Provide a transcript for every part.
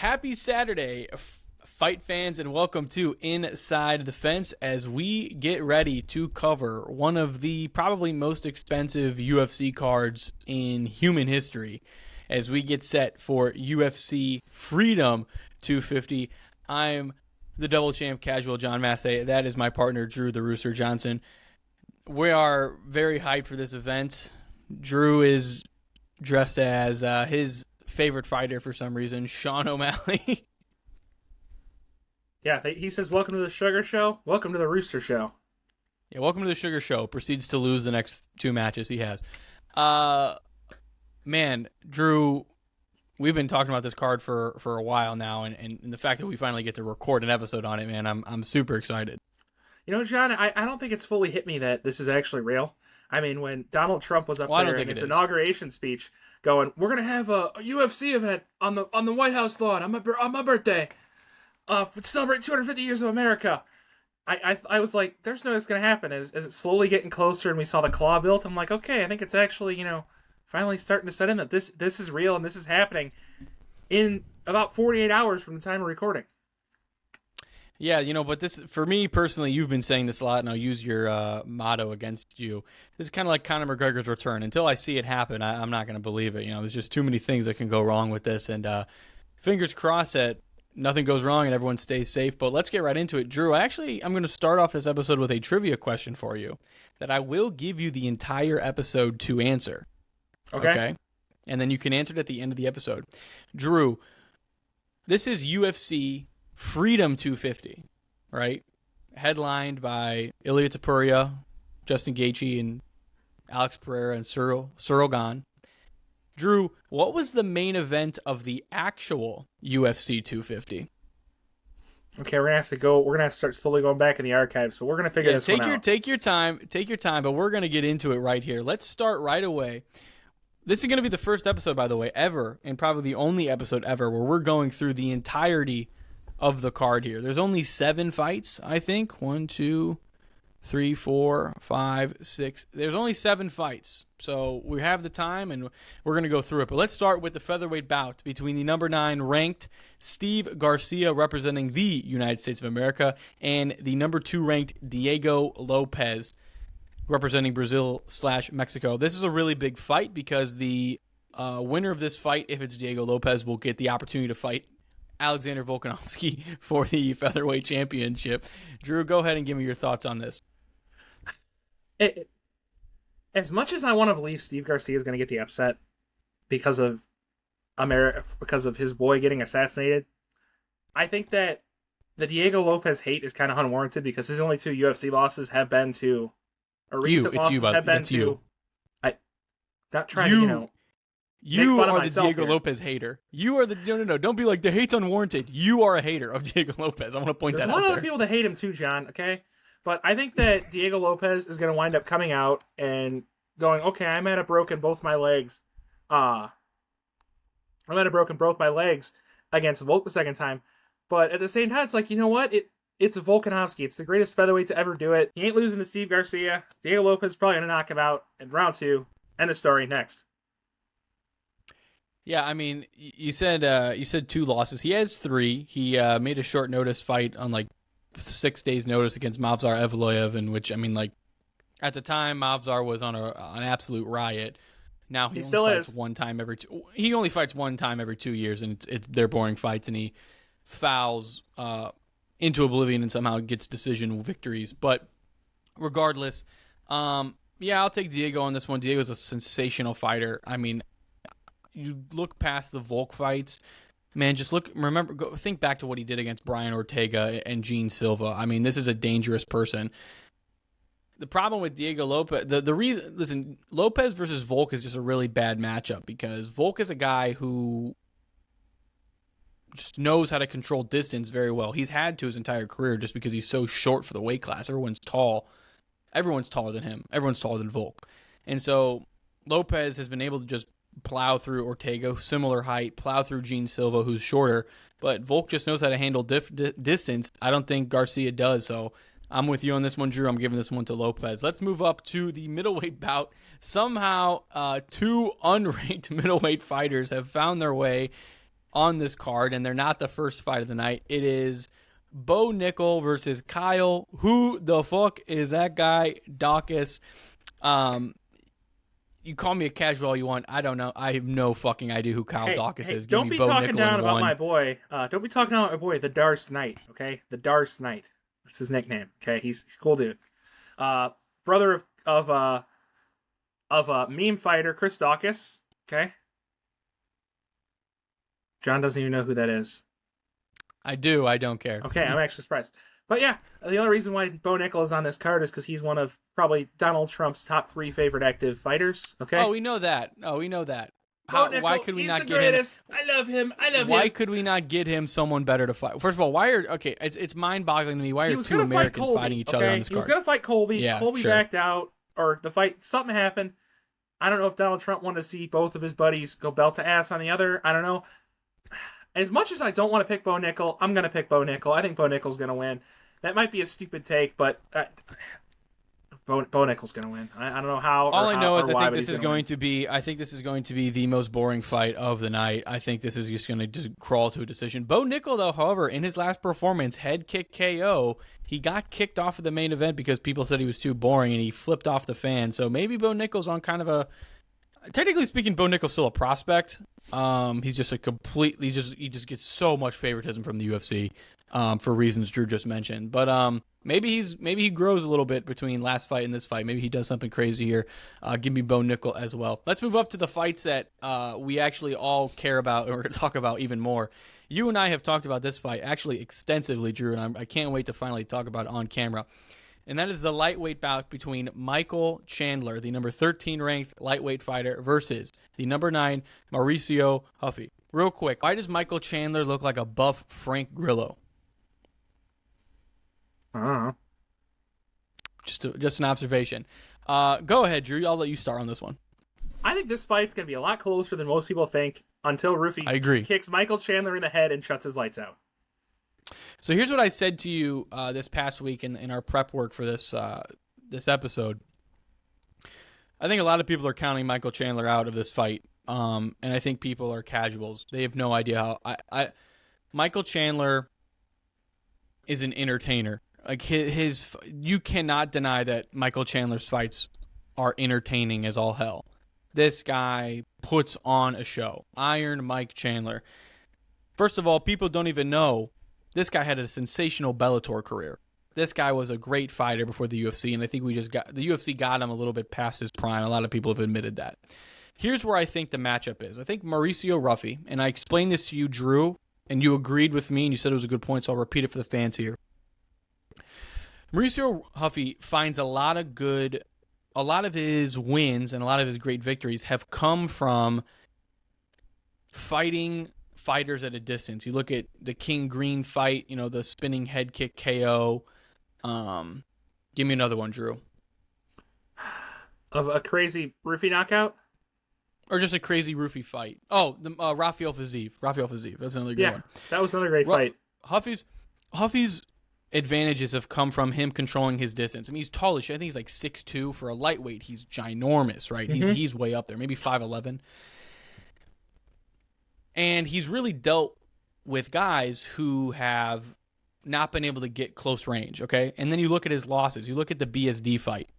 Happy Saturday, fight fans, and welcome to Inside the Fence as we get ready to cover one of the probably most expensive UFC cards in human history as we get set for UFC Freedom 250. I'm the double champ casual John Massey. That is my partner, Drew the Rooster Johnson. We are very hyped for this event. Drew is dressed as his favorite fighter for some reason, Sean O'Malley. Yeah, he says, welcome to the Sugar Show. Welcome to the Rooster Show. Yeah, welcome to the Sugar Show. Proceeds to lose the next two matches he has. Man, Drew, we've been talking about this card for a while now, and the fact that we finally get to record an episode on it, man, I'm super excited. You know, John, I don't think it's fully hit me that this is actually real. I mean, when Donald Trump was up there in his inauguration speech going, we're going to have a UFC event on the White House lawn on my birthday to celebrate 250 years of America. I was like, there's no way it's going to happen. As it slowly getting closer and we saw the claw built, I'm like, okay, I think it's actually, finally starting to set in that this is real and this is happening in about 48 hours from the time of recording. Yeah, but this, for me personally, you've been saying this a lot, and I'll use your motto against you. This is kind of like Conor McGregor's return. Until I see it happen, I'm not going to believe it. There's just too many things that can go wrong with this, and fingers crossed that nothing goes wrong and everyone stays safe. But let's get right into it. Drew, I'm going to start off this episode with a trivia question for you that I will give you the entire episode to answer. Okay? And then you can answer it at the end of the episode. Drew, this is UFC Freedom 250, right? Headlined by Ilia Topuria, Justin Gaethje, and Alex Pereira and Cyril Gane. Drew, what was the main event of the actual UFC 250? Okay, we're gonna have to start slowly going back in the archives, but we're gonna figure this one out. Take your time, but we're gonna get into it right here. Let's start right away. This is gonna be the first episode, by the way, ever, and probably the only episode ever where we're going through the entirety of the card here. There's only 7 fights, I think. 1, 2, 3, 4, 5, 6. There's only 7 fights. So we have the time, and we're going to go through it. But let's start with the featherweight bout between the number 9 ranked Steve Garcia, representing the United States of America, and the number 2 ranked Diego Lopez, representing Brazil/Mexico. This is a really big fight because the winner of this fight, if it's Diego Lopez, will get the opportunity to fight Alexander Volkanovski for the featherweight championship. Drew, go ahead and give me your thoughts on this. As much as I want to believe Steve Garcia is going to get the upset because of his boy getting assassinated, I think that the Diego Lopez hate is kind of unwarranted because his only 2 UFC losses have been to, or recent losses have been to. Not trying to, You are the Diego Lopez hater. You are the no. Don't be like the hate's unwarranted. You are a hater of Diego Lopez. I want to point that out. There's a lot of other people that hate him too, John. Okay, but I think that Diego Lopez is going to wind up coming out and going, okay, I might have broken both my legs. I might have broken both my legs against Volk the second time, but at the same time, it's like, you know what? It's Volkanovski. It's the greatest featherweight to ever do it. He ain't losing to Steve Garcia. Diego Lopez is probably going to knock him out in round 2. End of story. Next. Yeah, I mean, you said 2 losses. He has 3. He made a short notice fight on like 6 days' notice against Movsar Evloev, in which, I mean, like at the time Movsar was on an absolute riot. Now he only fights one time every he only fights one time every 2 years, and they're boring fights, and he fouls into oblivion and somehow gets decision victories. But regardless, yeah, I'll take Diego on this one. Diego's a sensational fighter. I mean, you look past the Volk fights, man, just think back to what he did against Brian Ortega and Gene Silva. I mean, this is a dangerous person. The problem with Diego Lopez, the reason, listen, Lopez versus Volk is just a really bad matchup because Volk is a guy who just knows how to control distance very well. He's had to his entire career just because he's so short for the weight class. Everyone's tall. Everyone's taller than him. Everyone's taller than Volk. And so Lopez has been able to just plow through Ortega, similar height, plow through Gene Silva, who's shorter, but Volk just knows how to handle distance. I don't think Garcia does, so I'm with you on this one, Drew. I'm giving this one to Lopez. Let's move up to the middleweight bout. Somehow, 2 unranked middleweight fighters have found their way on this card, and they're not the first fight of the night. It is Bo Nickel versus Kyle. Who the fuck is that guy? Dawkins. You call me a casual all you want. I don't know. I have no fucking idea who Kyle Dawkins is. Don't be talking down about my boy. Don't be talking down about my boy, the Darce Knight. Okay, the Darce Knight. That's his nickname. Okay, he's a cool dude. Brother of meme fighter Chris Dawkins. Okay. John doesn't even know who that is. I do. I don't care. Okay, I'm actually surprised. But yeah, the only reason why Bo Nickel is on this card is because he's one of probably Donald Trump's top 3 favorite active fighters. Okay. Oh, we know that. Why could we not get him? I love him. Why could we not get him someone better to fight? First of all, it's mind-boggling to me. Why are two Americans fighting each other on this card? He was going to fight Colby. Yeah, Colby backed out, or the fight, something happened. I don't know if Donald Trump wanted to see both of his buddies go belt to ass on the other. I don't know. As much as I don't want to pick Bo Nickel, I'm going to pick Bo Nickel. I think Bo Nickel's going to win. That might be a stupid take, but Bo Nickel's going to win. I don't know how. All I know is I think this is going to be the most boring fight of the night. I think this is just going to just crawl to a decision. Bo Nickel, though, however, in his last performance, head kick KO, he got kicked off of the main event because people said he was too boring, and he flipped off the fan. So maybe Bo Nickel's on kind of a. Technically speaking, Bo Nickel's still a prospect. He's just he just gets so much favoritism from the UFC for reasons Drew just mentioned. But maybe he grows a little bit between last fight and this fight. Maybe he does something crazy here. Give me Bo Nickel as well. Let's move up to the fights that we actually all care about and we're going to talk about even more. You and I have talked about this fight actually extensively, Drew, and I can't wait to finally talk about it on camera. And that is the lightweight bout between Michael Chandler, the number 13 ranked lightweight fighter, versus the number 9 Mauricio Huffy. Real quick, why does Michael Chandler look like a buff Frank Grillo? I don't know. Just an observation. Go ahead, Drew. I'll let you start on this one. I think this fight's going to be a lot closer than most people think until Rufy kicks Michael Chandler in the head and shuts his lights out. So here's what I said to you this past week in our prep work for this episode. I think a lot of people are counting Michael Chandler out of this fight, and I think people are casuals. They have no idea how. Michael Chandler is an entertainer. Like you cannot deny that Michael Chandler's fights are entertaining as all hell. This guy puts on a show. Iron Mike Chandler. First of all, people don't even know. This guy had a sensational Bellator career. This guy was a great fighter before the UFC, and I think the UFC got him a little bit past his prime. A lot of people have admitted that. Here's where I think the matchup is. I think Mauricio Ruffy, and I explained this to you, Drew, and you agreed with me, and you said it was a good point, so I'll repeat it for the fans here. Mauricio Huffy finds a lot of his wins and a lot of his great victories have come from fighting fighters at a distance. You look at the King Green fight, the spinning head kick KO. Give me another one, Drew. Of a crazy Rufy knockout? Or just a crazy Rufy fight. Oh, the Rafael Fiziev. That's another good one. That was another great fight. Huffy's advantages have come from him controlling his distance. I mean, he's tall as shit. I think he's like 6'2". For a lightweight, he's ginormous, right? Mm-hmm. He's way up there, maybe 5'11". And he's really dealt with guys who have not been able to get close range, okay? And then you look at his losses. You look at the BSD fight.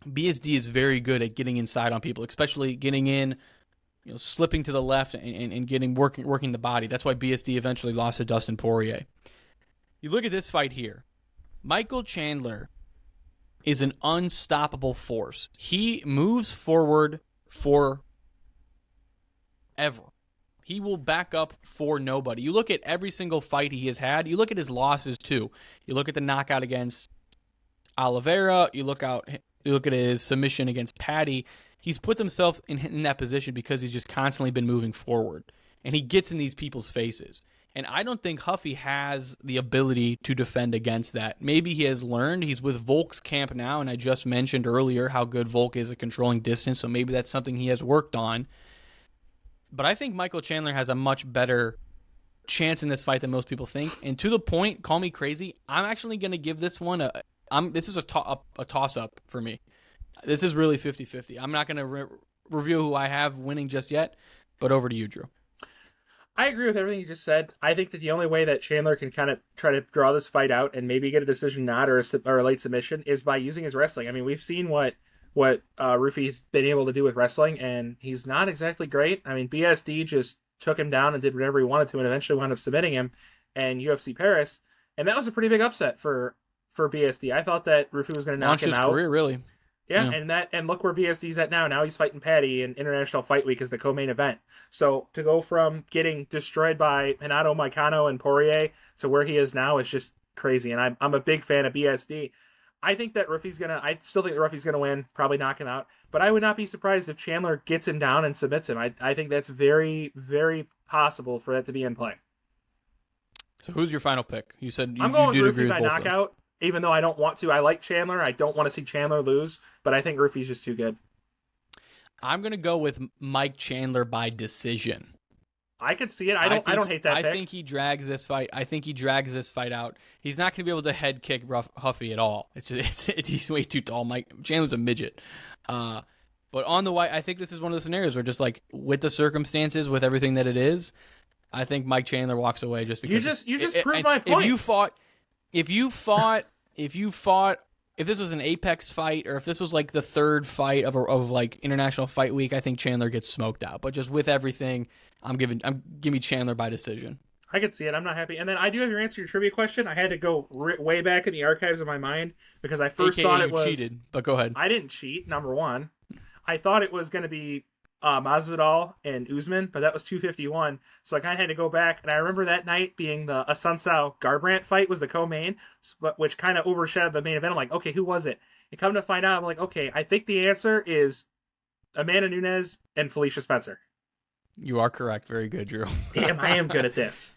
BSD is very good at getting inside on people, especially getting in, slipping to the left and working the body. That's why BSD eventually lost to Dustin Poirier. You look at this fight here. Michael Chandler is an unstoppable force. He moves forward forever. He will back up for nobody. You look at every single fight he has had. You look at his losses too. You look at the knockout against Oliveira. You look at his submission against Patty. He's put himself in that position because he's just constantly been moving forward. And he gets in these people's faces. And I don't think Huffy has the ability to defend against that. Maybe he has learned. He's with Volk's camp now, and I just mentioned earlier how good Volk is at controlling distance, so maybe that's something he has worked on. But I think Michael Chandler has a much better chance in this fight than most people think. And to the point, call me crazy, I'm actually going to give this one this is a toss-up for me. This is really 50-50. I'm not going to review who I have winning just yet, but over to you, Drew. I agree with everything you just said. I think that the only way that Chandler can kind of try to draw this fight out and maybe get a decision nod or a late submission is by using his wrestling. I mean, we've seen what Rufy's been able to do with wrestling, and he's not exactly great. I mean, BSD just took him down and did whatever he wanted to, and eventually wound up submitting him in UFC Paris, and that was a pretty big upset for BSD. I thought that Rufy was going to knock him out. Launched his career, really. Yeah, and look where BSD's at now. Now he's fighting Patty in International Fight Week as the co-main event. So to go from getting destroyed by Hanato, Moicano, and Poirier to where he is now is just crazy. And I'm a big fan of BSD. I think that I still think that Rufy's gonna win, probably knock him out. But I would not be surprised if Chandler gets him down and submits him. I think that's very, very possible for that to be in play. So who's your final pick? You said I'm going with Rufy by knockout. Even though I don't want to, I like Chandler. I don't want to see Chandler lose, but I think Rufy's just too good. I'm gonna go with Mike Chandler by decision. I could see it. I don't hate that pick. I think he drags this fight. I think he drags this fight out. He's not gonna be able to head kick Huffy at all. He's way too tall. Mike Chandler's a midget. But on the white, I think this is one of the scenarios where just like with the circumstances, with everything that it is, I think Mike Chandler walks away just because you just proved my point. If this was an Apex fight, or if this was like the third fight of like International Fight Week, I think Chandler gets smoked out. But just with everything, give me Chandler by decision. I could see it. I'm not happy. And then I do have your answer to your trivia question. I had to go way back in the archives of my mind because I first thought it was cheated. But go ahead. I didn't cheat. Number one, I thought it was going to be Masvidal and Usman, but that was 251. So I kind of had to go back, and I remember that night being the Asuncao Garbrandt fight was the co-main, which kind of overshadowed the main event. I'm like, okay, who was it? And come to find out, I'm like, okay, I think the answer is Amanda Nunes and Felicia Spencer. You are correct. Very good, Drew. Damn, I am good at this.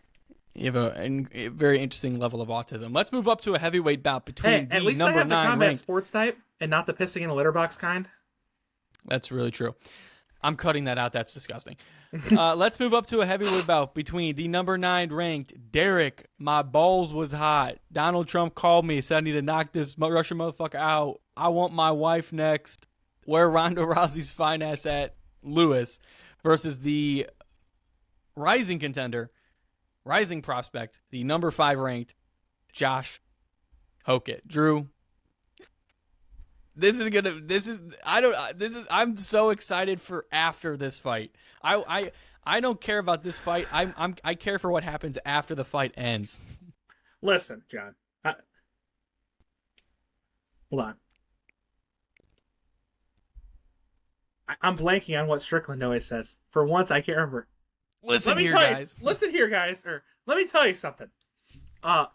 You have a very interesting level of autism. Let's move up to a heavyweight bout between at least number I have 9 the combat ranked sports type and not the pissing in a litter box kind. That's really true. I'm cutting that out. That's disgusting. Let's move up to a heavyweight bout between the number 9 ranked Derek. My balls was hot. Donald Trump called me, said I need to knock this Russian motherfucker out. I want my wife next. Where Ronda Rousey's fine ass at? Lewis versus the rising contender, rising prospect, the number 5 ranked Josh Hokett. Drew. I'm so excited for after this fight. I don't care about this fight. I care for what happens after the fight ends. Listen, John. Hold on. I'm blanking on what Strickland always says. For once, I can't remember. Listen here, guys. Or let me tell you something. I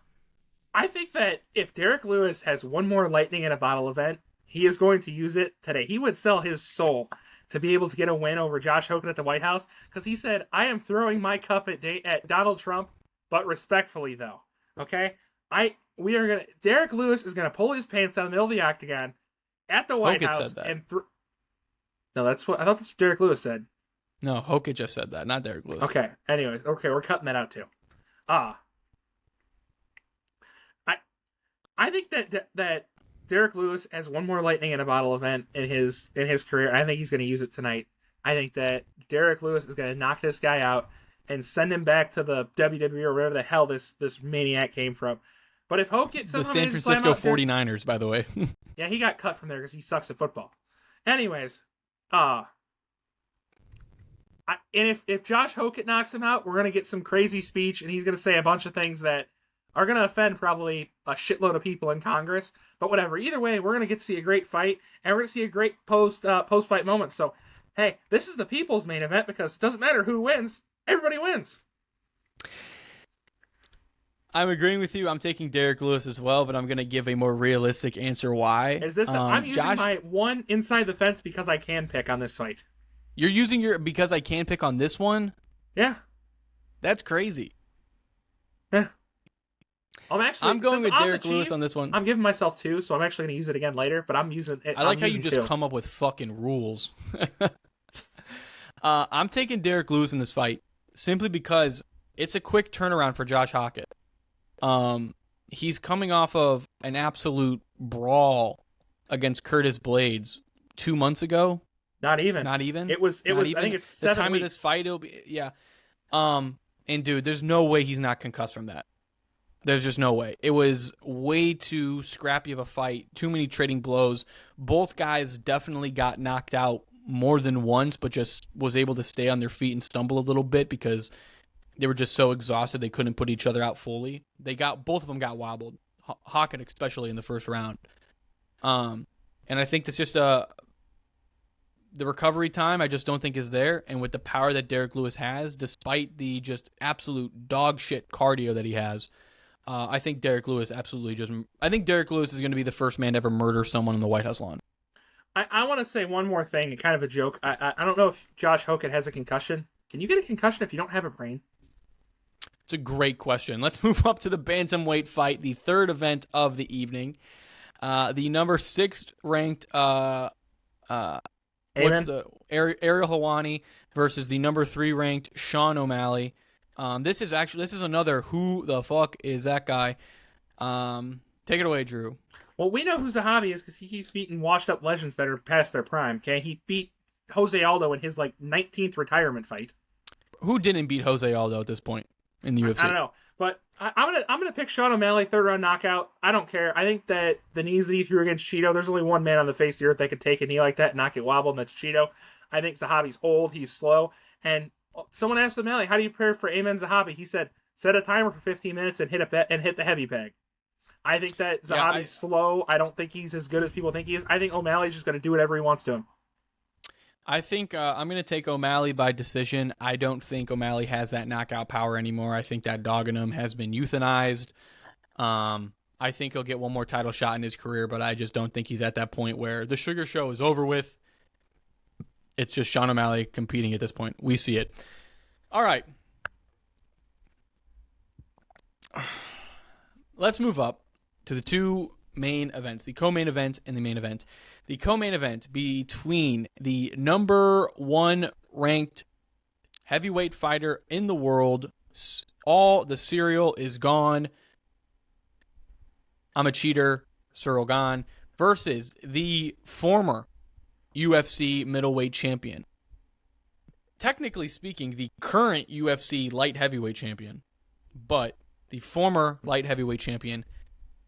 think that if Derek Lewis has one more lightning in a bottle event, he is going to use it today. He would sell his soul to be able to get a win over Josh Hokett at the White House because he said, I am throwing my cup at Donald Trump, but respectfully, though. Okay? Derek Lewis is going to pull his pants down the middle of the octagon at the White House. Said that. No, I thought that's what Derek Lewis said. No, Hokett just said that, not Derek Lewis. Okay. Anyways, we're cutting that out too. I think that Derek Lewis has one more lightning in a bottle event in his career. I think he's going to use it tonight. I think that Derek Lewis is going to knock this guy out and send him back to the WWE or wherever the hell this maniac came from. But if Hokett the San Francisco 49ers, by the way. Yeah, he got cut from there because he sucks at football. Anyways, if Josh Hokett knocks him out, we're going to get some crazy speech, and he's going to say a bunch of things that are going to offend probably a shitload of people in Congress. But whatever. Either way, we're going to get to see a great fight, and we're going to see a great post-fight moment. So, hey, this is the people's main event because it doesn't matter who wins. Everybody wins. I'm agreeing with you. I'm taking Derek Lewis as well, but I'm going to give a more realistic answer why. Is this? I'm using my one inside the fence because I can pick on this fight. You're using your because I can pick on this one? Yeah. That's crazy. Yeah. I'm going with Derek Lewis on this one. I'm giving myself 2, so I'm actually going to use it again later, but I'm using it. I like how you just come up with fucking rules. I'm taking Derek Lewis in this fight simply because it's a quick turnaround for Josh Hokett. He's coming off of an absolute brawl against Curtis Blades 2 months ago. Not even. It was. I think it's 7 the time weeks. of this fight. It'll be And, dude, there's no way he's not concussed from that. There's just no way. It was way too scrappy of a fight, too many trading blows. Both guys definitely got knocked out more than once, but just was able to stay on their feet and stumble a little bit because they were just so exhausted they couldn't put each other out fully. Both of them got wobbled, Hawkins especially in the first round. And I think that's just the recovery time I just don't think is there. And with the power that Derek Lewis has, despite the just absolute dog shit cardio that he has, I think Derek Lewis is going to be the first man to ever murder someone on the White House lawn. I want to say one more thing, kind of a joke. I don't know if Josh Hokett has a concussion. Can you get a concussion if you don't have a brain? It's a great question. Let's move up to the bantamweight fight, the third event of the evening. The number 6 ranked Ariel Helwani versus the number 3 ranked Sean O'Malley. This is another who the fuck is that guy? Take it away, Drew. Well, we know who Zahabi is because he keeps beating washed-up legends that are past their prime. Okay, he beat Jose Aldo in his 19th retirement fight. Who didn't beat Jose Aldo at this point in the UFC? I don't know, but I'm gonna pick Sean O'Malley, 3rd-round knockout. I don't care. I think that the knees that he threw against Cheeto, there's only one man on the face of the earth that could take a knee like that and not get wobbled, and that's Cheeto. I think Zahabi's old, he's slow, and someone asked O'Malley, how do you prepare for Amen Zahabi? He said, set a timer for 15 minutes and hit the heavy bag. I think that Zahabi's slow. I don't think he's as good as people think he is. I think O'Malley's just going to do whatever he wants to him. I think I'm going to take O'Malley by decision. I don't think O'Malley has that knockout power anymore. I think that dog in him has been euthanized. I think he'll get one more title shot in his career, but I just don't think he's at that point where the Sugar Show is over with. It's just Sean O'Malley competing at this point. We see it. All right. Let's move up to the two main events, the co-main event and the main event. The co-main event between the number 1 ranked heavyweight fighter in the world. All the cereal is gone. I'm a cheater, Cyril Gane, versus the former UFC middleweight champion. Technically speaking, the current UFC light heavyweight champion, but the former light heavyweight champion,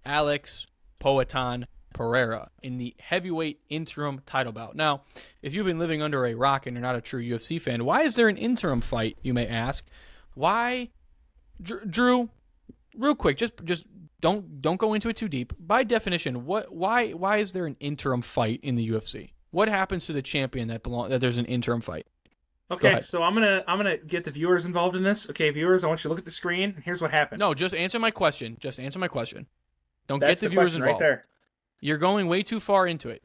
Alex Poatan Pereira, in the heavyweight interim title bout. Now, if you've been living under a rock and you're not a true UFC fan, why is there an interim fight, you may ask? Why, Drew, real quick, just don't go into it too deep. By definition, why is there an interim fight in the UFC? What happens to the champion that there's an interim fight? Okay, so I'm gonna get the viewers involved in this. Okay, viewers, I want you to look at the screen. Here's what happened. No, just answer my question. Don't get the viewers involved. Right there. You're going way too far into it.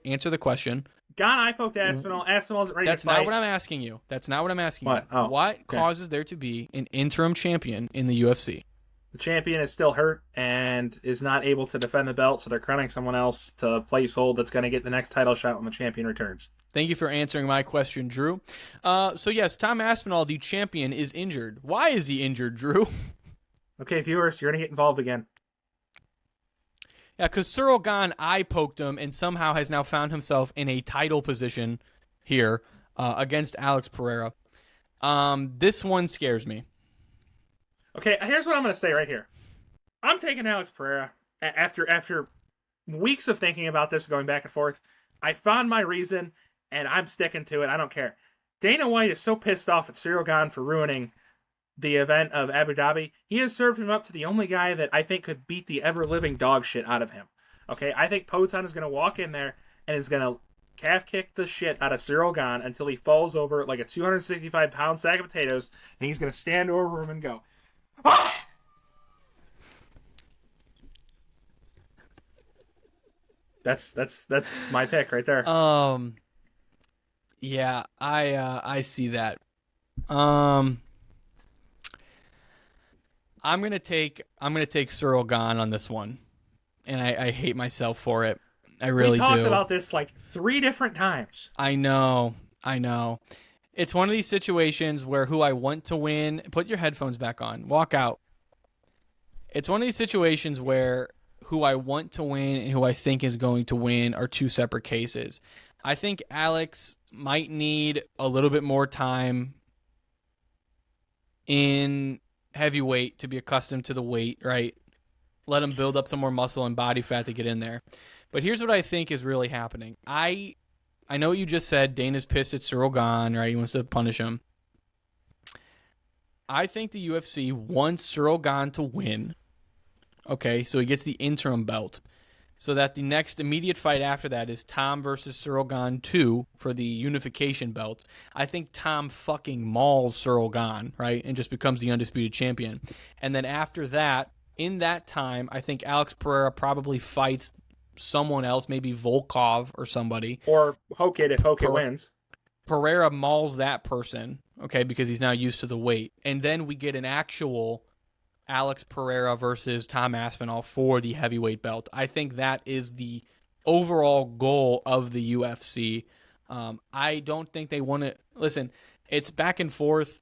Answer the question. Gane eye poked Aspinall. Aspinall's ready to fight. That's not what I'm asking you. What? Oh, what causes there to be an interim champion in the UFC? The champion is still hurt and is not able to defend the belt, so they're crowning someone else to placehold that's going to get the next title shot when the champion returns. Thank you for answering my question, Drew. So yes, Tom Aspinall, the champion, is injured. Why is he injured, Drew? Okay, viewers, you're going to get involved again. Yeah, because Cyril Gane eye-poked him and somehow has now found himself in a title position here against Alex Pereira. This one scares me. Okay, here's what I'm going to say right here. I'm taking Alex Pereira. After weeks of thinking about this, going back and forth, I found my reason, and I'm sticking to it. I don't care. Dana White is so pissed off at Cyril Gane for ruining the event of Abu Dhabi. He has served him up to the only guy that I think could beat the ever-living dog shit out of him. Okay, I think Poatan is going to walk in there and is going to calf kick the shit out of Cyril Gane until he falls over like a 265-pound sack of potatoes, and he's going to stand over him and go, ah! That's my pick right there. Yeah, I see that. I'm gonna take Cyril Gane on this one, and I hate myself for it. I really do. We talked about this like 3 different times. I know. It's one of these situations where who I want to win. Put your headphones back on. Walk out. It's one of these situations where who I want to win and who I think is going to win are 2 separate cases. I think Alex might need a little bit more time in heavyweight to be accustomed to the weight, right? Let him build up some more muscle and body fat to get in there. But here's what I think is really happening. I know what you just said. Dana's pissed at Cyril Gane, right? He wants to punish him. I think the UFC wants Cyril Gane to win. Okay, so he gets the interim belt. So that the next immediate fight after that is Tom versus Cyril Gane 2 for the unification belt. I think Tom fucking mauls Cyril Gane, right? And just becomes the undisputed champion. And then after that, in that time, I think Alex Pereira probably fights someone else, maybe Volkov or somebody. Or Hokit if Hokit wins. Pereira mauls that person, okay, because he's now used to the weight. And then we get an actual Alex Pereira versus Tom Aspinall for the heavyweight belt. I think that is the overall goal of the UFC. I don't think they want to... Listen, it's back and forth.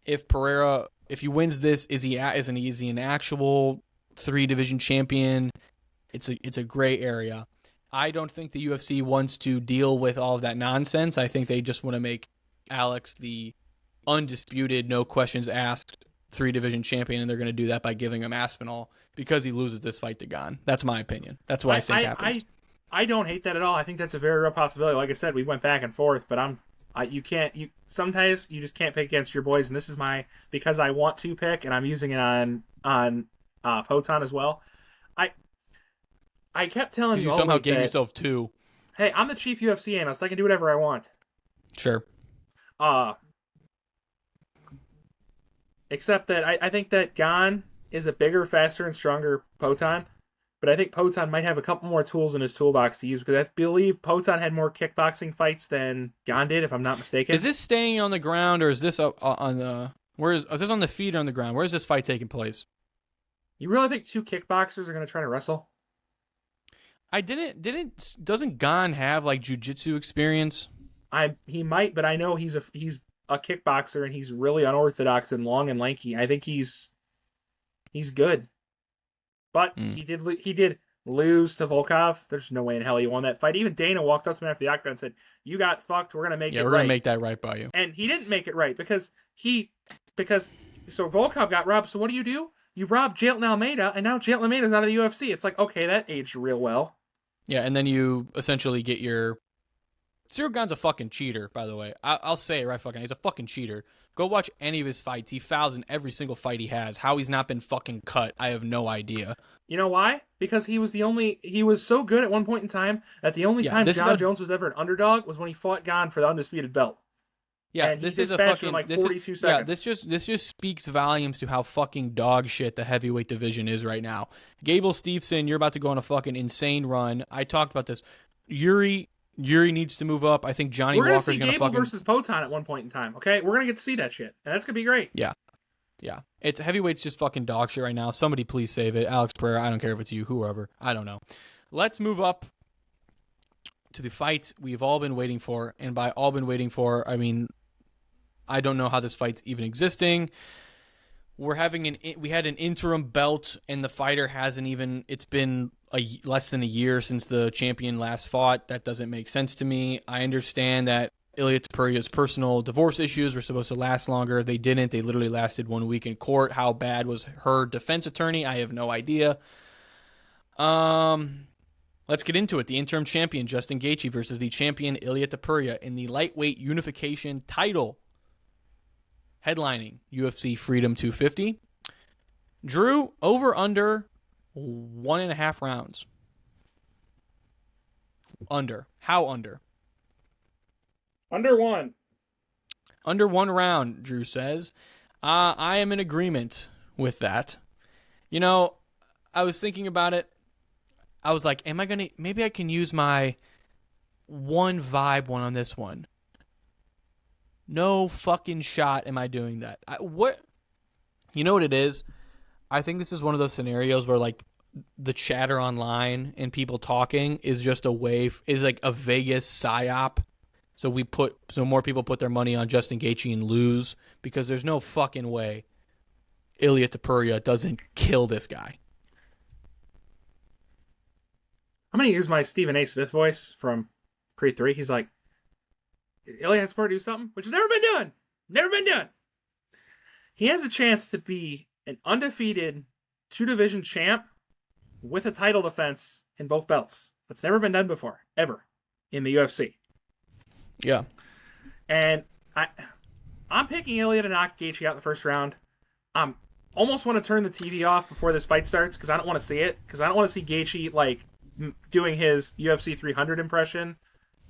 If Pereira, if he wins this, is he an actual 3-division champion? It's a gray area. I don't think the UFC wants to deal with all of that nonsense. I think they just want to make Alex the undisputed, no questions asked 3-division champion, and they're going to do that by giving him Aspinall because he loses this fight to Gane. That's my opinion. That's what I think happens. I don't hate that at all. I think that's a very real possibility. Like I said, we went back and forth, but sometimes you just can't pick against your boys, and this is because I want to pick, and I'm using it on Poton as well. I kept telling you somehow gave yourself 2. Hey, I'm the chief UFC analyst. I can do whatever I want. Sure. Except that I think that Gane is a bigger, faster, and stronger Poton. But I think Poton might have a couple more tools in his toolbox to use, because I believe Poton had more kickboxing fights than Gane did, if I'm not mistaken. Is this staying on the ground, or is this on the... is this on the feet or on the ground? Where is this fight taking place? You really think 2 kickboxers are going to try to wrestle? Doesn't Gane have like jiu-jitsu experience? He might, but I know he's a kickboxer, and he's really unorthodox and long and lanky. I think he's good. But he did lose to Volkov. There's no way in hell he won that fight. Even Dana walked up to him after the octagon and said, "You got fucked. We're gonna make it right." Yeah, we're gonna make that right by you. And he didn't make it right because Volkov got robbed. So what do? You robbed Jailton Almeida, and now Jailton Almeida's out of the UFC. It's like, okay, that aged real well. Yeah, and then you essentially get your... Cyril Gane's a fucking cheater, by the way. I'll say it right fucking. He's a fucking cheater. Go watch any of his fights. He fouls in every single fight he has. How he's not been fucking cut, I have no idea. You know why? Because he was so good at one point in time that the only time John Jones was ever an underdog was when he fought Gane for the undisputed belt. Yeah, and this is a fucking... fucking... Like 42 seconds. Yeah, this just speaks volumes to how fucking dog shit the heavyweight division is right now. Gable Steveson, you're about to go on a fucking insane run. I talked about this. Yuri needs to move up. I think Johnny Walker's going to fucking... We're going to see Gable versus Poton at one point in time, okay? We're going to get to see that shit, and that's going to be great. Yeah. It's heavyweight's just fucking dog shit right now. Somebody please save it. Alex Pereira, I don't care if it's you, whoever. I don't know. Let's move up to the fight we've all been waiting for, and by all been waiting for, I mean... I don't know how this fight's even existing. We had an interim belt, and the fighter hasn't even... It's been less than a year since the champion last fought. That doesn't make sense to me. I understand that Ilia Topuria's personal divorce issues were supposed to last longer. They didn't. They literally lasted 1 week in court. How bad was her defense attorney? I have no idea. Let's get into it. The interim champion, Justin Gaethje, versus the champion, Ilia Topuria, in the lightweight unification title. Headlining UFC Freedom 250. Drew, over under 1.5 rounds. Under. How under? Under 1. Under 1 round, Drew says. I am in agreement with that. You know, I was thinking about it. I was like, maybe I can use my one vibe one on this one. No fucking shot am I doing that. You know what it is? I think this is one of those scenarios where, like, the chatter online and people talking is just is like a Vegas psyop. So more people put their money on Justin Gaethje and lose, because there's no fucking way Ilia Topuria doesn't kill this guy. I'm going to use my Stephen A. Smith voice from Creed 3. He's like, Ilia has to do something, which has never been done. Never been done. He has a chance to be an undefeated 2-division champ with a title defense in both belts. That's never been done before, ever, in the UFC. Yeah. And I'm picking Ilya to knock Gaethje out in the first round. I almost want to turn the TV off before this fight starts because I don't want to see it. Because I don't want to see Gaethje like doing his UFC 300 impression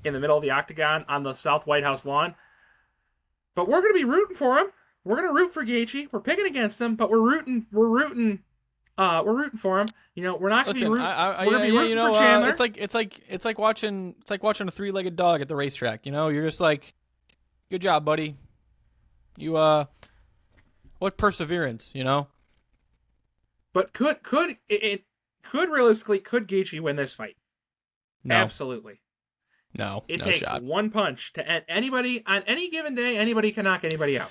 in the middle of the octagon on the South White House lawn. But we're going to be rooting for him. We're going to root for Gaethje. We're picking against him, but we're rooting for him. You know, we're not going to be rooting. We're going to be rooting for Chandler. It's like watching a three-legged dog at the racetrack. You know, you're just like, good job, buddy. You what perseverance, you know? But could Gaethje win this fight? No. Absolutely. No. It no takes shot. one punch to end anybody on any given day. Anybody can knock anybody out.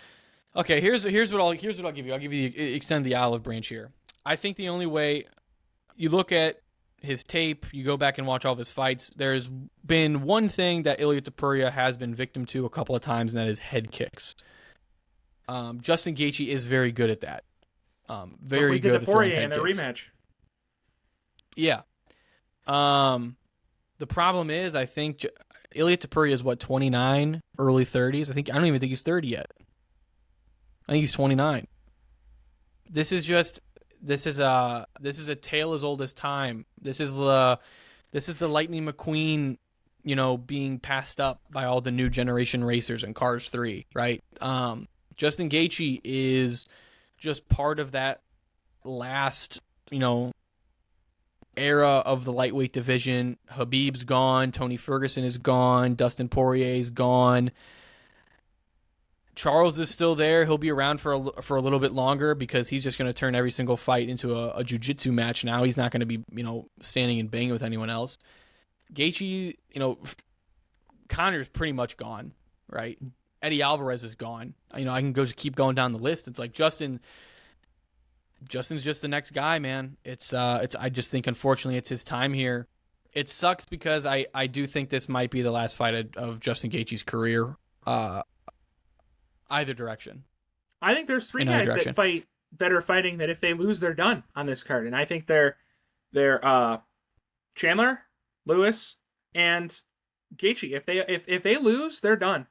Okay, here's what I'll give you. I'll give you extend the olive branch here. I think the only way you look at his tape, you go back and watch all of his fights. There's been one thing that Ilia Topuria has been victim to a couple of times, and that is head kicks. Justin Gaethje is very good at that. Very good at throwing head kicks. In their rematch. Yeah. The problem is, I think Ilia Topuria is 29, early 30s. I don't even think he's 30 yet. I think he's 29. This is a tale as old as time. This is the Lightning McQueen, you know, being passed up by all the new generation racers in Cars 3, right? Justin Gaethje is just part of that last, you know, era of the lightweight division. Khabib's gone, Tony Ferguson is gone, Dustin Poirier's gone. Charles is still there. He'll be around for a little bit longer because he's just going to turn every single fight into a jiu-jitsu match now. He's not going to be, you know, standing and banging with anyone else. Gaethje, you know, Connor's pretty much gone, right? Eddie Alvarez is gone. You know, I can keep going down the list. It's like Justin's just the next guy, man. I just think, unfortunately, it's his time here. It sucks because I do think this might be the last fight of Justin Gaethje's career. Either direction. I think there's three guys that are fighting that if they lose, they're done on this card. And I think they're Chandler, Lewis, and Gaethje. If they lose, they're done.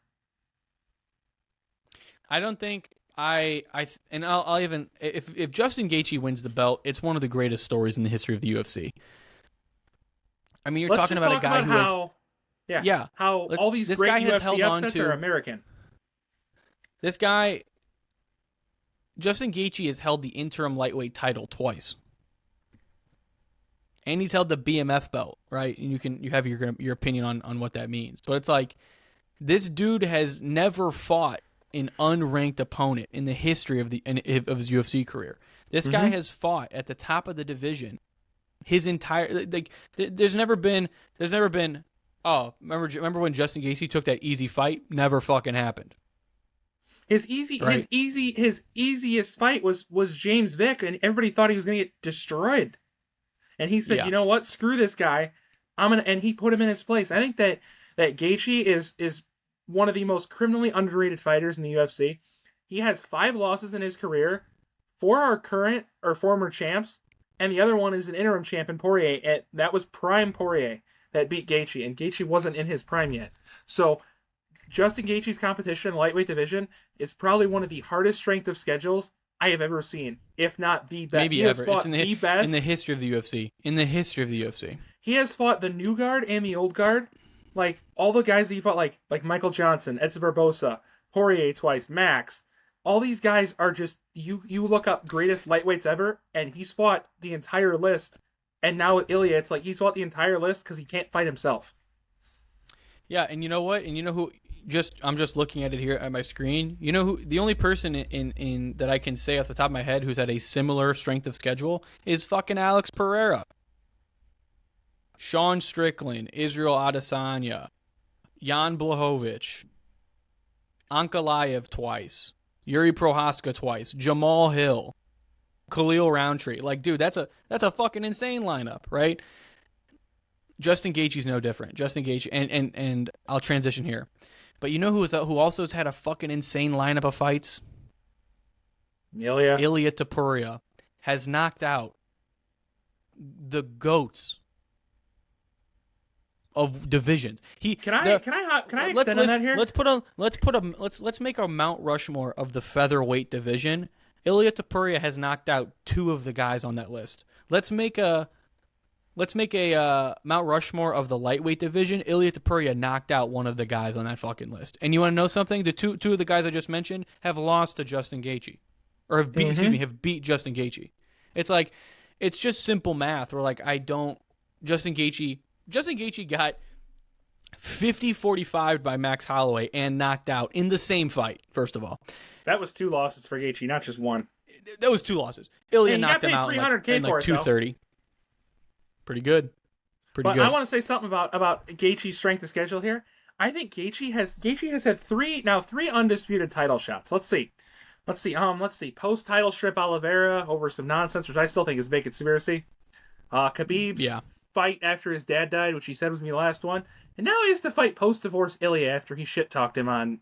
I don't think I'll even if Justin Gaethje wins the belt, it's one of the greatest stories in the history of the UFC. I mean, you're talking about a guy who all these great UFC upsets are American. This guy, Justin Gaethje, has held the interim lightweight title twice, and he's held the BMF belt, right? And you have your opinion on what that means, but it's like this dude has never fought an unranked opponent in the history of his UFC career. This guy has fought at the top of the division his entire There's never been. Oh, remember when Justin Gaethje took that easy fight? Never fucking happened. His easiest fight was James Vick, and everybody thought he was going to get destroyed. And he said, "You know what? Screw this guy. And he put him in his place. I think that Gaethje is one of the most criminally underrated fighters in the UFC. He has 5 losses in his career. 4 are current or former champs, and the other one is an interim champion, Poirier. That was prime Poirier that beat Gaethje, and Gaethje wasn't in his prime yet. So Justin Gaethje's competition in the lightweight division is probably one of the hardest strength of schedules I have ever seen, if not the best. Maybe ever. It's in the history of the UFC. In the history of the UFC. He has fought the new guard and the old guard. Like, all the guys that he fought, like Michael Johnson, Edson Barbosa, Poirier twice, Max. All these guys are just, you look up greatest lightweights ever, and he's fought the entire list. And now with Ilya, it's like he's fought the entire list because he can't fight himself. Yeah, and you know what? And you know who? I'm just looking at it here at my screen. You know who? The only person in that I can say off the top of my head who's had a similar strength of schedule is fucking Alex Pereira. Sean Strickland, Israel Adesanya, Jan Blachowicz, Ankalaev twice, Yuri Prohaska twice, Jamal Hill, Khalil Roundtree. Like, dude, that's a fucking insane lineup, right? Justin Gaethje's no different. Justin Gaethje, and I'll transition here. But you know who also has had a fucking insane lineup of fights? Ilia Topuria has knocked out the GOATs of divisions. Can I extend on that here? Let's make a Mount Rushmore of the featherweight division. Ilia Topuria has knocked out 2 of the guys on that list. Let's make a Mount Rushmore of the lightweight division. Ilia Topuria knocked out 1 of the guys on that fucking list. And you want to know something? The two of the guys I just mentioned have lost to Justin Gaethje, or have beat Justin Gaethje. It's just simple math. Where Justin Gaethje got 50-45 by Max Holloway and knocked out in the same fight. First of all, that was 2 losses for Gaethje, not just 1. That was 2 losses. Ilia knocked him out in 230. Pretty good. But I want to say something about Gaethje's strength of schedule here. I think Gaethje has had 3 undisputed title shots. Let's see. Post title strip Oliveira over some nonsense, which I still think is big conspiracy. Khabib's fight after his dad died, which he said was gonna be the last one, and now he has to fight post divorce Ilia after he shit talked him on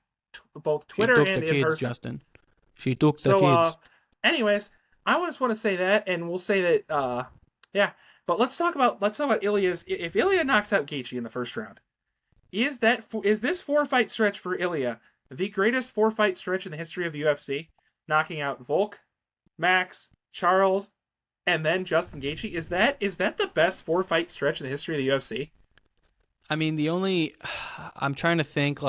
both Twitter and in person. Justin. She took the kids. Anyways, I just want to say that, and we'll say that. But let's talk about Ilia's. If Ilia knocks out Gaethje in the first round, is this 4-fight stretch for Ilia the greatest 4-fight stretch in the history of the UFC? Knocking out Volk, Max, Charles, and then Justin Gaethje. Is that the best 4-fight stretch in the history of the UFC? I mean, I'm trying to think,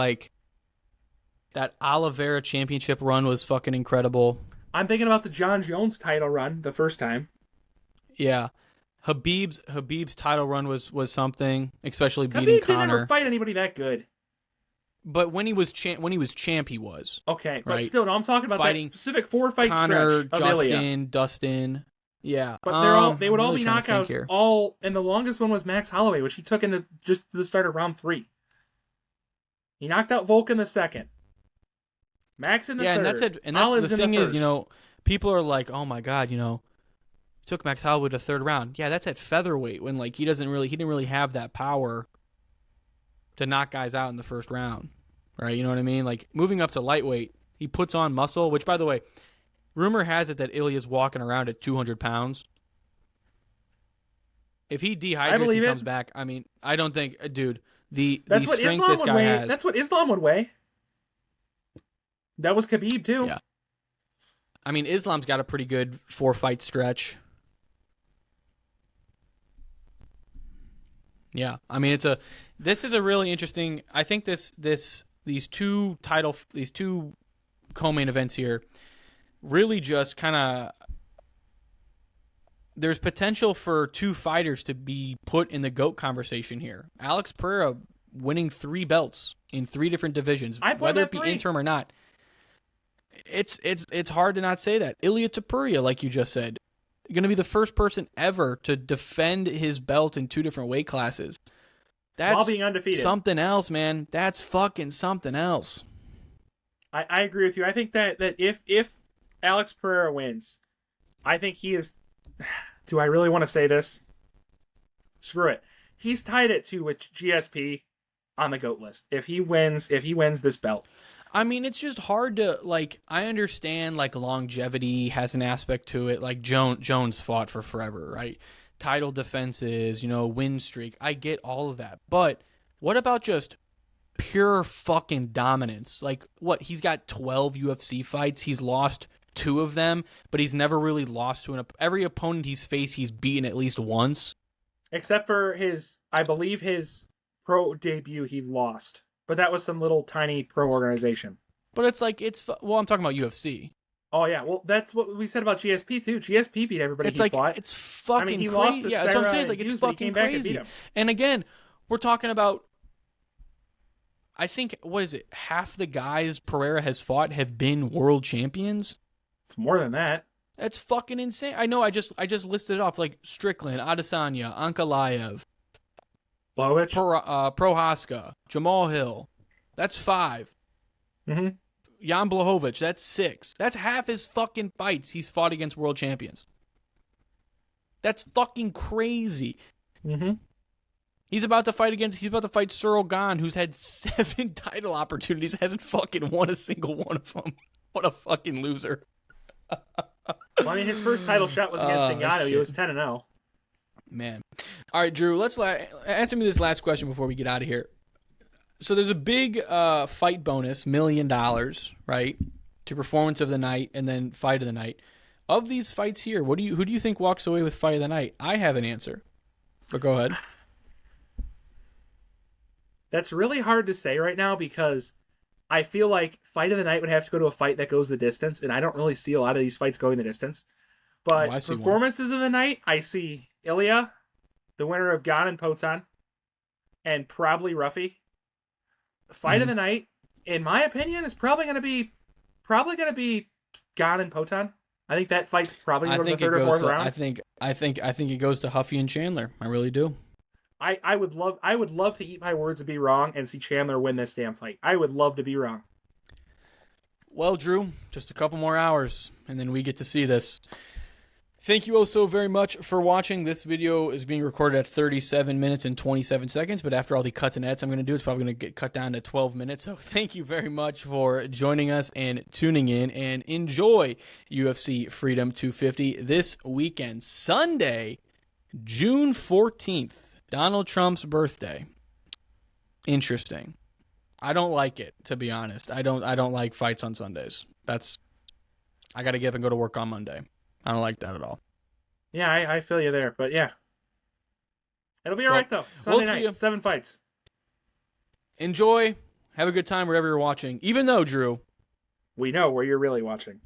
that Oliveira championship run was fucking incredible. I'm thinking about the John Jones title run the first time. Yeah. Habib's title run was something, especially beating Khabib Conor. didn't ever fight anybody that good. But when he was champ, he was. Okay, right? But still, no, I'm talking about that specific 4-fight Conor, stretch of Ilya. Dustin. Yeah. But they would all be knockouts. And the longest one was Max Holloway, which he took into just the start of round 3. He knocked out Volk in the second. Max in the third. Yeah, and that's it. And that's the thing is, people are like, oh my god, took Max Holloway to the 3rd round. Yeah, that's at featherweight when he didn't really have that power to knock guys out in the 1st round, right? You know what I mean? Moving up to lightweight, he puts on muscle. Which, by the way, rumor has it that Ilya's walking around at 200 pounds. If he dehydrates and comes back, I mean, I don't think, dude, the strength this guy has. That's what Islam would weigh. That was Khabib too. Yeah. I mean, Islam's got a pretty good 4-fight stretch. Yeah, I mean this is a really interesting. I think these two co-main events here really just kind of, there's potential for 2 fighters to be put in the GOAT conversation here. Alex Pereira winning 3 belts in 3 different divisions, whether it be interim or not. It's hard to not say that. Ilia Topuria, like you just said, going to be the first person ever to defend his belt in 2 different weight classes. That's while being undefeated. Something else, man. That's fucking something else. I agree with you. I think that if Alex Pereira wins, I think he is. Do I really want to say this? Screw it. He's tied it to with GSP on the GOAT list. If he wins this belt. I mean, it's just hard to, I understand, longevity has an aspect to it. Jones fought for forever, right? Title defenses, win streak. I get all of that. But what about just pure fucking dominance? He's got 12 UFC fights. He's lost 2 of them, but he's never really lost to every opponent he's faced, he's beaten at least once. Except for I believe his pro debut, he lost. But that was some little tiny pro organization. But I'm talking about UFC. Oh yeah, well that's what we said about GSP too. GSP beat everybody he fought. It's fucking he crazy. Lost to yeah, Sarah that's what I'm saying. It's fucking crazy. And again, we're talking about. I think half the guys Pereira has fought have been world champions. It's more than that. That's fucking insane. I know. I just listed it off Strickland, Adesanya, Ankalaev. Blowich, Prohaska, Jamal Hill. That's 5. Mm-hmm. Jan Blachowicz, that's 6. That's half his fucking fights he's fought against world champions. That's fucking crazy. Mm-hmm. He's about to fight Cyril Gane, who's had 7 title opportunities, hasn't fucking won a single one of them. What a fucking loser. Well, I mean, his first title shot was against Ngannou. He was 10-0. Man. All right, Drew, let's answer me this last question before we get out of here. So there's a big fight bonus, $1 million, right, to performance of the night and then fight of the night. Of these fights here, who do you think walks away with fight of the night? I have an answer, but go ahead. That's really hard to say right now because I feel like fight of the night would have to go to a fight that goes the distance, and I don't really see a lot of these fights going the distance. But performances of the night, I see Ilya, the winner of Gan and Potan, and probably Ruffy. Fight of the night, in my opinion, is probably going to be Gan and Potan. I think that fight's probably going to go to the third or fourth round. I think it goes to Huffy and Chandler. I really do. I would love to eat my words and be wrong and see Chandler win this damn fight. I would love to be wrong. Well, Drew, just a couple more hours, and then we get to see this. Thank you all so very much for watching. This video is being recorded at 37 minutes and 27 seconds, but after all the cuts and edits I'm going to do, it's probably going to get cut down to 12 minutes. So thank you very much for joining us and tuning in, and enjoy UFC Freedom 250 this weekend, Sunday, June 14th, Donald Trump's birthday. Interesting. I don't like it, to be honest. I don't like fights on Sundays. I got to get up and go to work on Monday. I don't like that at all. Yeah, I feel you there, but yeah. It'll be all right, though. Sunday night, 7 fights. Enjoy. Have a good time wherever you're watching. Even though, Drew, we know where you're really watching.